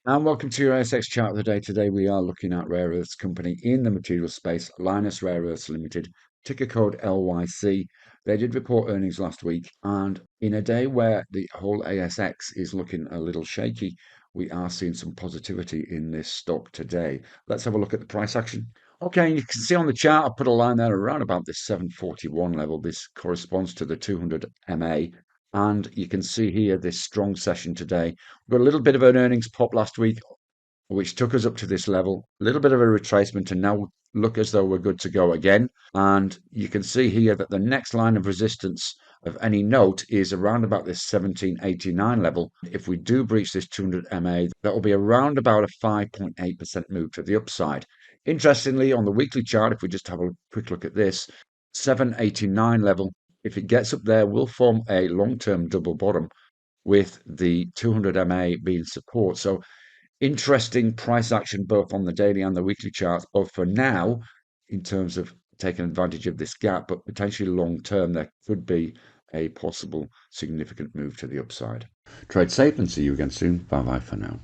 And welcome to your ASX chart of the day. Today we are looking at rare earths company in the material space, Lynas Rare Earths Limited, ticker code LYC. They did report earnings last week, and in a day where the whole ASX is looking a little shaky, we are seeing some positivity in this stock today. Let's have a look at the price action. Okay, you can see on the chart, I put a line there around about this 741 level. This corresponds to the 200 MA. And you can see here this strong session today. We've got a little bit of an earnings pop last week, which took us up to this level. A little bit of a retracement, and now look as though we're good to go again. And you can see here that the next line of resistance of any note is around about this 1789 level. If we do breach this 200 MA, that will be around about a 5.8% move to the upside. Interestingly, on the weekly chart, if we just have a quick look at this, 789 level, if it gets up there, will form a long-term double bottom with the 200 MA being support. So interesting price action both on the daily and the weekly charts, both for now in terms of taking advantage of this gap, but potentially long term, there could be a possible significant move to the upside. Trade safe and see you again soon. Bye bye for now.